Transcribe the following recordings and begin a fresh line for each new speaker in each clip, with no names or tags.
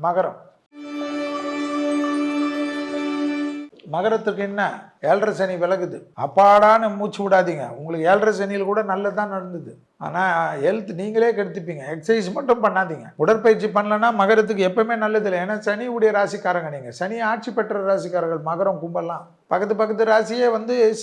மகரம். மகரத்துக்கு என்ன 7.5 சனி விலகுது. அப்பாடான்னு மூச்சு விடாதீங்க. உங்களுக்கு 7.5 சனியில் கூட நல்லதான் நடந்தது. ஆனால் ஹெல்த் நீங்களே கெடுத்துப்பீங்க. எக்ஸசைஸ் மட்டும் பண்ணாதீங்க. உடற்பயிற்சி பண்ணலன்னா மகரத்துக்கு எப்பவுமே நல்லது இல்லை. ஏன்னா சனி உடைய ராசிக்காரங்க நீங்கள். சனி ஆட்சி பெற்ற ராசிக்காரர்கள் மகரம் கும்பெல்லாம். பக்கத்து ராசியே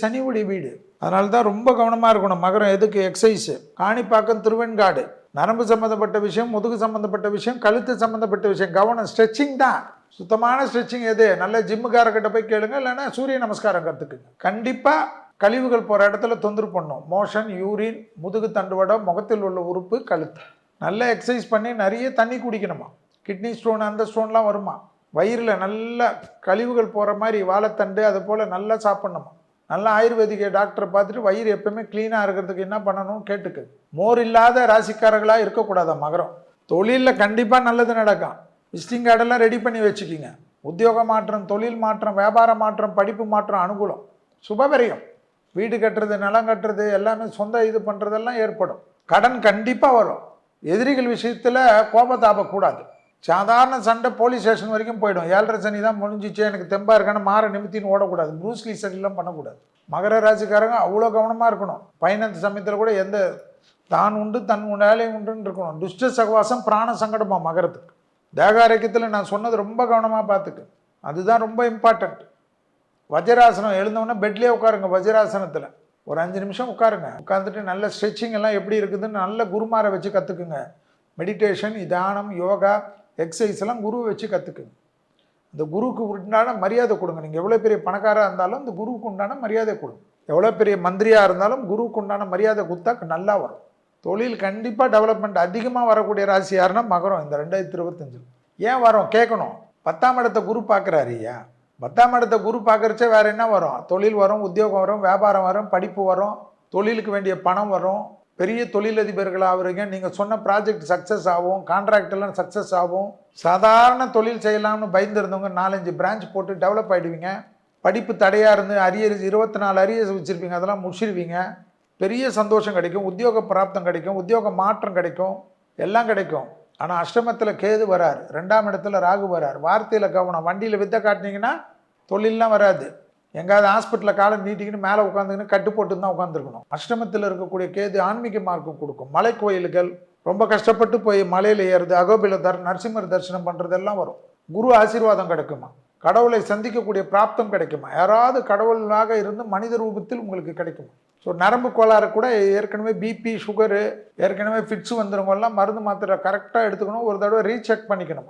சனி உடைய வீடு. அதனால தான் ரொம்ப கவனமாக இருக்கணும். மகரம் எதுக்கு? எக்ஸசைஸு. காணிப்பாக்கம், திருவெண்காடு. நரம்பு சம்மந்தப்பட்ட விஷயம், முதுகு சம்மந்தப்பட்ட விஷயம், கழுத்து சம்மந்தப்பட்ட விஷயம். கவனம். ஸ்ட்ரெச்சிங் தான். சுத்தமான ஸ்ட்ரெச்சிங் எது? நல்ல ஜிம்முக்காரர்கிட்ட போய் கேளுங்க. இல்லைன்னா சூரிய நமஸ்காரம் கற்றுக்குங்க. கண்டிப்பாக கழிவுகள் போகிற இடத்துல தொந்தரவு பண்ணும். மோஷன், யூரின், முதுகு தண்டுவடம், முகத்தில் உள்ள உறுப்பு, கழுத்து. நல்ல எக்ஸசைஸ் பண்ணி நிறைய தண்ணி குடிக்கணுமா. கிட்னி ஸ்டோன் அந்த ஸ்டோன்லாம் வருமா. வயிறில் நல்ல கழிவுகள் போகிற மாதிரி வாழைத்தண்டு அது போல் நல்லா சாப்பிட்ணுமா. நல்ல ஆயுர்வேதிக டாக்டரை பார்த்துட்டு வயிறு எப்பவுமே க்ளீனாக இருக்கிறதுக்கு என்ன பண்ணணும் கேட்டுக்கு. மோர் இல்லாத ராசிக்காரர்களாக இருக்கக்கூடாதா மகரம். தொழிலில் கண்டிப்பாக நல்லது நடக்கும். விசிட்டிங் கார்டெல்லாம் ரெடி பண்ணி வச்சுக்கிங்க. உத்தியோக மாற்றம், தொழில் மாற்றம், வியாபார மாற்றம், படிப்பு மாற்றம் அனுகூலம். சுபவிரயம். வீடு கட்டுறது, நிலம் கட்டுறது, எல்லாமே சொந்த இது பண்ணுறதெல்லாம் ஏற்படும். கடன் கண்டிப்பாக வரும். எதிரிகள் விஷயத்தில் கோபத்தாபக்கூடாது. சாதாரண சண்டை போலீஸ் ஸ்டேஷன் வரைக்கும் போயிடும். 7.5 சனி தான் முடிஞ்சிச்சு, எனக்கு தெம்பா இருக்கான்னு மாற நிமித்தின்னு ஓடக்கூடாது. ப்ரூஸ்லி சைட்லாம் பண்ணக்கூடாது. மகர ராசிக்காரங்க அவ்வளோ கவனமாக இருக்கணும். பயணத்து சமயத்தில் கூட எந்த தான் உண்டு தன் வேலையும் உண்டுன்னு இருக்கணும். துஷ்ட சகவாசம் பிராண சங்கடமா மகரத்துக்கு. தேக ஆரோக்கியத்தில் நான் சொன்னது ரொம்ப கவனமாக பார்த்துக்கு. அதுதான் ரொம்ப இம்பார்ட்டண்ட். வஜ்ராசனம். எழுந்தோடனே பெட்லேயே உட்காருங்க. வஜ்ராசனத்தில் ஒரு 5 நிமிஷம் உட்காருங்க. உட்காந்துட்டு நல்ல ஸ்ட்ரெச்சிங் எல்லாம் எப்படி இருக்குதுன்னு நல்ல குருமாரை வச்சு கற்றுக்குங்க. மெடிடேஷன், தியானம், யோகா, எக்ஸசைஸ் எல்லாம் குருவை வச்சு கற்றுக்குங்க. இந்த குருவுக்கு உண்டான மரியாதை கொடுங்க. நீங்கள் எவ்வளோ பெரிய பணக்காராக இருந்தாலும் இந்த குருவுக்கு உண்டான மரியாதை கொடுங்க. எவ்வளோ பெரிய மந்திரியாக இருந்தாலும் குருவுக்கு உண்டான மரியாதை கொடுத்தா நல்லா வரும். தொழில் கண்டிப்பாக டெவலப்மெண்ட் அதிகமாக வரக்கூடிய ராசி யாருன்னா மகரம். இந்த 2025 ஏன் வரும் கேட்கணும். 10ஆம் இடத்தை குரு பார்க்குறாரு. ஐயா 10ஆம் இடத்தை குரு பார்க்குறச்சே வேறு என்ன வரும்? தொழில் வரும், உத்தியோகம் வரும், வியாபாரம் வரும், படிப்பு வரும், தொழிலுக்கு வேண்டிய பணம் வரும், பெரிய தொழிலதிபர்கள் ஆகுறீங்க. நீங்கள் சொன்ன ப்ராஜெக்ட் சக்ஸஸ் ஆகும், கான்ட்ராக்ட் எல்லாம் சக்ஸஸ் ஆகும். சாதாரண தொழில் செய்யலாம்னு பயந்துருந்தவங்க 4-5 பிரான்ச் போட்டு டெவலப் ஆகிடுவீங்க. படிப்பு தடையாக இருந்து அரியர்ஸ் 24 அரியர்ஸ் வச்சுருப்பீங்க, அதெல்லாம் முடிச்சிருவீங்க. பெரிய சந்தோஷம் கிடைக்கும். உத்தியோக பிராப்தம் கிடைக்கும், உத்தியோக மாற்றம் கிடைக்கும், எல்லாம் கிடைக்கும். ஆனால் அஷ்டமத்தில் கேது வரார், 2ஆம் இடத்துல ராகு வரார். வார்த்தையில் கவனம். வண்டியில் வித்தை காட்டினீங்கன்னா தொழிலெலாம் வராது. எங்காவது ஹாஸ்பிட்டலில் காலை நீட்டிக்கின்னு மேலே உட்காந்துக்கின்னு கட்டு போட்டு தான் உட்காந்துருக்கணும். அஷ்டமத்தில் இருக்கக்கூடிய கேது ஆன்மீக மார்க்கம் கொடுக்கும். மலை கோயில்கள் ரொம்ப கஷ்டப்பட்டு போய் மலையில் ஏறுது, அகோபில நரசிம்மர் தரிசனம் பண்ணுறதெல்லாம் வரும். குரு ஆசீர்வாதம் கிடைக்குமா. கடவுளை சந்திக்கக்கூடிய பிராப்தம் கிடைக்குமா. யாராவது கடவுளாக இருந்து மனித ரூபத்தில் உங்களுக்கு கிடைக்குமா. ஸோ நரம்பு கோளாறு கூட ஏற்கனவே பிபி, சுகரு, ஏற்கனவே ஃபிட்ஸு வந்துடுவங்கெல்லாம் மருந்து மாத்திரை கரெக்டாக எடுத்துக்கணும். ஒரு தடவை ரீசெக் பண்ணிக்கணும்.